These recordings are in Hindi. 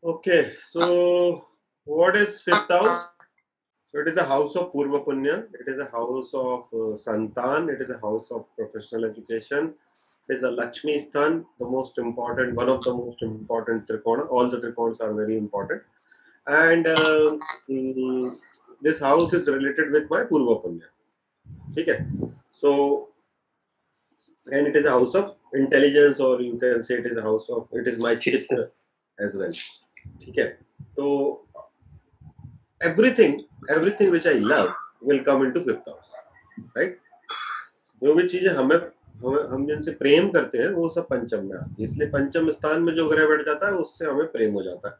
Okay, so what is fifth house? So it is a house of Purva Punya. It is a house of Santan. It is a house of professional education. It is a Lakshmi Sthan, the most important, one of the most important trikona. All the trikonas are very important. And this house is related with my Purva Punya. Okay, so and it is a house of intelligence, or you can say it is a house of, it is my chitta as well. Okay, so everything which I love will come into fifth house, right? जो भी चीजें हम जिनसे प्रेम करते हैं वो सब पंचम में आती है, इसलिए पंचम स्थान में जो ग्रह बैठ जाता है उससे हमें प्रेम हो जाता है,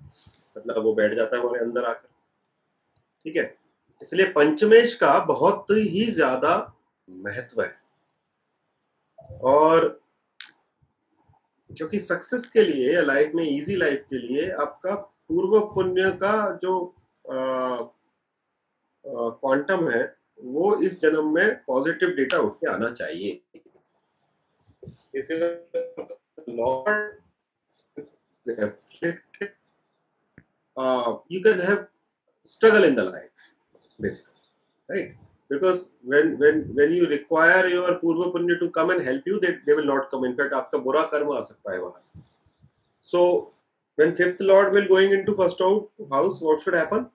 मतलब वो बैठ जाता है हमारे अंदर आकर, ठीक है। इसलिए पंचमेश का बहुत ही ज्यादा महत्व है, और क्योंकि सक्सेस के लिए, लाइफ में इजी लाइफ के लिए आपका पूर्व पुण्य का जो क्वांटम है वो इस जन्म में पॉजिटिव डेटा उठ के आना चाहिए। If your Lord is afflicted, you can have struggle in the life, basically, right? Because when you require your Purva Punya to come and help you, they will not come. In fact, आपका बुरा कर्म आ सकता है वहाँ. So when fifth Lord will going into first house, what should happen?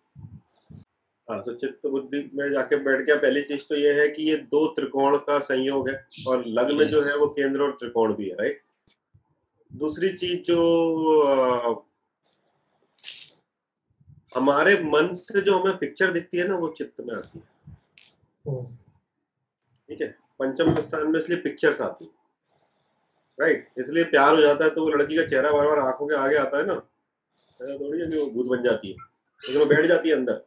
हाँ, तो चित्त बुद्धि में जाके बैठ गया। पहली चीज तो ये है कि ये दो त्रिकोण का संयोग है, और लग्न जो है वो केंद्र और त्रिकोण भी है, राइट। दूसरी चीज जो हमारे मन से जो हमें पिक्चर दिखती है ना, वो चित्त में आती है, ठीक है। पंचम स्थान में इसलिए पिक्चर्स आती है, राइट। इसलिए प्यार हो जाता है तो वो लड़की का चेहरा बार बार आंखों के आगे आता है ना, थोड़ी है कि वो भूत बन जाती है, लेकिन वो बैठ जाती है अंदर,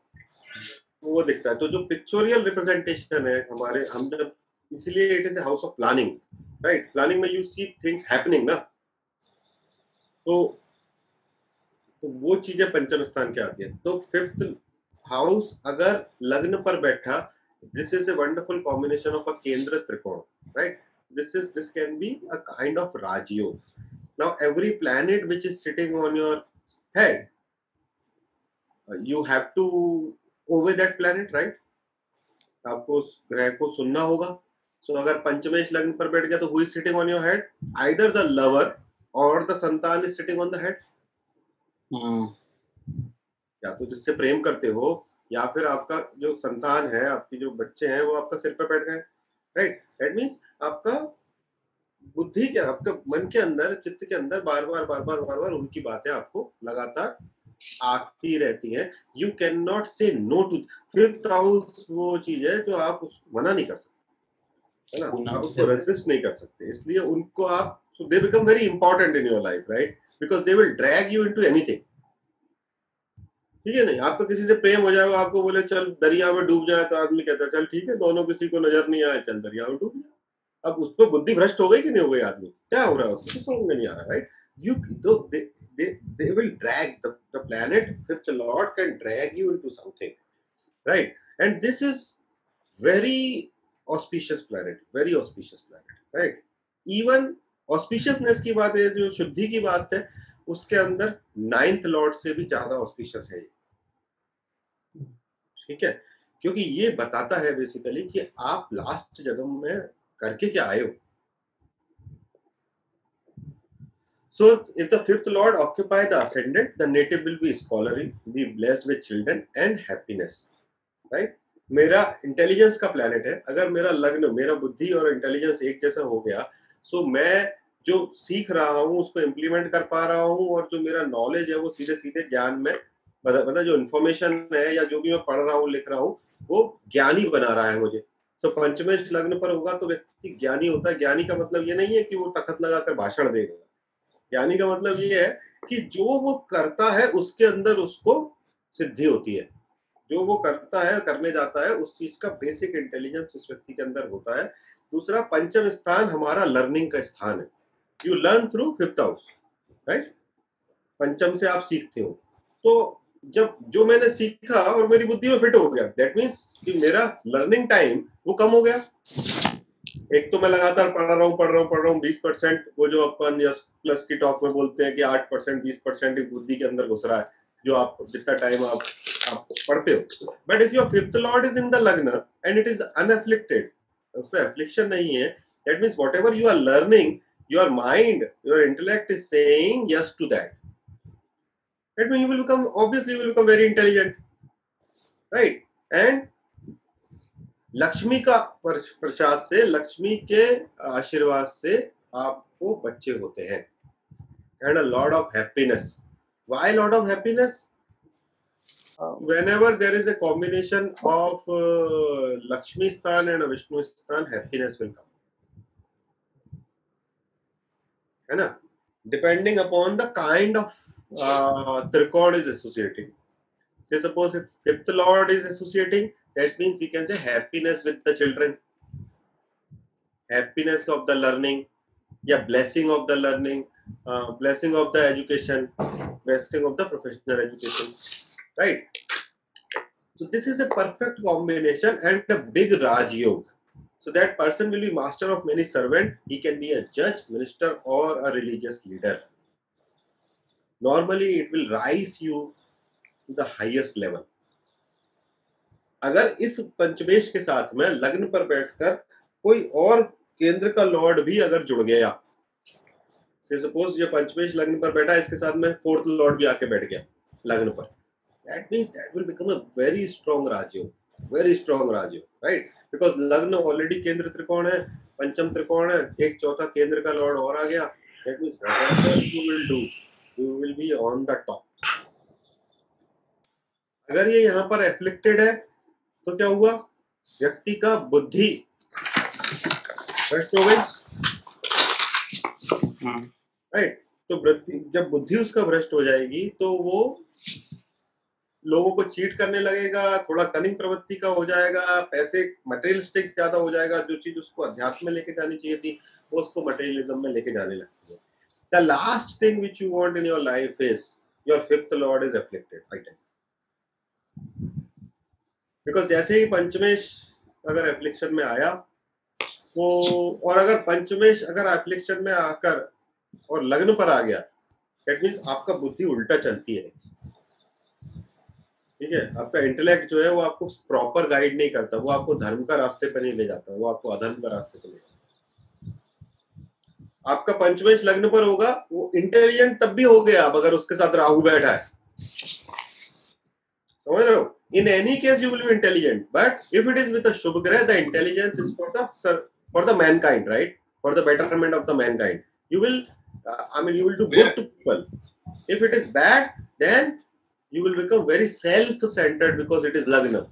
वो दिखता है। तो जो पिक्चोरियल रिप्रेजेंटेशन है हमारे, हम जब, इसलिए it is a house of planning, right. Planning में यू सी थिंग्स हैपनिंग ना, तो वो चीजें पंचम स्थान के आती है। तो फिफ्थ हाउस अगर लग्न पर बैठा, this is a wonderful combination of a केंद्र त्रिकोण, right. this can be a kind of rajयोग. Now every planet which is sitting on your head, you have to obey that planet, right? आपको उस ग्रह को सुनना होगा। So अगर पंचमेश लग्न पर बैठ गया तो who is sitting on your head? Either the lover or the संतान is sitting on the head. या तो जिससे प्रेम करते हो, या फिर आपका जो संतान है, आपकी जो बच्चे हैं, वो आपका सिर पे बैठ गए, राइट। दैट मीन्स आपका बुद्धि के, आपका मन के अंदर, चित्त के अंदर बार बार उनकी बातें आपको लगातार आती रहती हैं। यू कैन नॉट से नो टू फिफ्थ हाउस। वो चीज है जो आप उसको मना नहीं कर सकते, है ना, आप उसको रेजिस्ट नहीं कर सकते, इसलिए उनको आप, so they become very important in your life, right, because they will drag you into anything, ठीक है। नहीं, आपको किसी से प्रेम हो जाए, आपको बोले चल दरिया में डूब जाए, तो आदमी कहता है चल ठीक है, दोनों किसी को नजर नहीं आए, चल दरिया में डूब जाए। अब उसको बुद्धि भ्रष्ट हो गई कि नहीं हो गई, आदमी क्या हो रहा है उसको, समझ में नहीं आ रहा, right. You they will drag the planet. Fifth Lord can drag you into something, right? And this is very auspicious planet, very auspicious planet, right? Even auspiciousness की बात है, जो शुद्धि की बात है, उसके अंदर नाइन्थ लॉर्ड से भी ज्यादा ऑस्पिशियस है, ठीक है। क्योंकि ये बताता है बेसिकली कि आप लास्ट जन्म में करके क्या आए हो। So if the fifth lord occupy the ascendant, the native will be scholarly, be blessed with children and happiness, right? मेरा इंटेलिजेंस का प्लैनेट है, अगर मेरा लग्न, मेरा बुद्धि और इंटेलिजेंस एक जैसा हो गया, सो मैं जो सीख रहा हूँ उसको इम्प्लीमेंट कर पा रहा हूँ, और जो मेरा नॉलेज है वो सीधे सीधे ज्ञान में, मतलब जो इन्फॉर्मेशन है या जो भी मैं पढ़ रहा हूँ, लिख रहा हूँ, वो ज्ञानी बना रहा है मुझे। तो पंचमेश लग्न पर होगा तो व्यक्ति ज्ञानी होता है। ज्ञानी का मतलब ये नहीं है कि वो तखत लगाकर भाषण देगा, ज्ञानी का मतलब ये है कि जो वो करता है उसके अंदर उसको सिद्धि होती है, जो वो करता है, करने जाता है, उस चीज का बेसिक इंटेलिजेंस उस व्यक्ति के अंदर होता है। दूसरा, पंचम स्थान हमारा लर्निंग का स्थान है। You learn through fifth house, right. पंचम से आप सीखते हो, तो जब जो मैंने सीखा और मेरी बुद्धि में फिट हो गया, दैट मीन्स कि मेरा लर्निंग टाइम वो कम हो गया, एक तो मैं लगातार पढ़ रहा हूँ 20%, वो जो अपन यस प्लस की टॉक में बोलते हैं कि 8% 20% बुद्धि के अंदर घुस रहा है, जो आप जितना टाइम आप पढ़ते हो। But if your fifth lord is in the lagna and it is unafflicted, उसमें एफ्लिक्शन नहीं है, that means whatever you are learning, your mind, your intellect is saying yes to that. That means you will become, obviously you will become very intelligent, right? And Lakshmi का प्रसाद से, लक्ष्मी के आशीर्वाद से आपको बच्चे होते हैं. And a lot of happiness. Why lot of happiness? whenever there is a combination of Lakshmi Sthan and Vishnu Sthan, happiness will come. है ना? Depending upon the kind of Trikon is associating. Say suppose if fifth lord is associating, that means we can say happiness with the children, happiness of the learning, yeah, blessing of the learning, blessing of the education, blessing of the professional education, right? So this is a perfect combination and a big Raj Yoga. So that person will be master of many servants. He can be a judge, minister, or a religious leader. Normally, it will rise you to the highest level. अगर इस पंचमेश के साथ में लग्न पर बैठकर कोई और केंद्र का लॉर्ड भी अगर जुड़ गया, से सपोज ये पंचमेश लग्न पर बैठा, इसके साथ में फोर्थ लॉर्ड भी आके बैठ गया लग्न पर, that means that will become a very strong Rajयोग, very strong Rajयोग, right? Because लग्न ऑलरेडी केंद्र त्रिकोण है, पंचम त्रिकोण है, एक चौथा केंद्र का लॉर्ड और आ गया, that means whatever you will do, you will be on the top. अगर ये यहाँ पर एफ्लिक्टेड है तो क्या हुआ? व्यक्ति का बुद्धि भ्रष्ट हो गई, राइट? तो जब बुद्धि उसका भ्रष्ट हो जाएगी तो वो लोगों को चीट करने लगेगा, थोड़ा कनिंग प्रवृत्ति का हो जाएगा, पैसे मटेरियलिस्टिक ज्यादा हो जाएगा, जो चीज उसको अध्यात्म में लेके जानी चाहिए थी वो उसको मटेरियलिज्म में लेके जाने लगती है. The last thing which you want in your life is your fifth lord is afflicted, right? Because जैसे ही पंचमेश अगर एफ्लिक्शन में आया तो, और अगर पंचमेश अगर एफ्लिक्शन में आकर और लग्न पर आ गया, दैट मीन्स आपका बुद्धि उल्टा चलती है, ठीक है? आपका इंटेलेक्ट जो है वो आपको प्रॉपर गाइड नहीं करता, वो आपको धर्म का रास्ते पर नहीं ले जाता, वो आपको अधर्म का रास्ते पर ले जाता. आपका पंचमेश लग्न पर होगा, वो इंटेलिजेंट तब भी हो गया अब अगर उसके साथ राहु बैठा है, समझ रहे हो? In any case, you will be intelligent, but if it is with a Shubh Grah, the intelligence is for the mankind, right? For the betterment of the mankind. You will, you will do good to people. If it is bad, then you will become very self-centered because it is Lagna.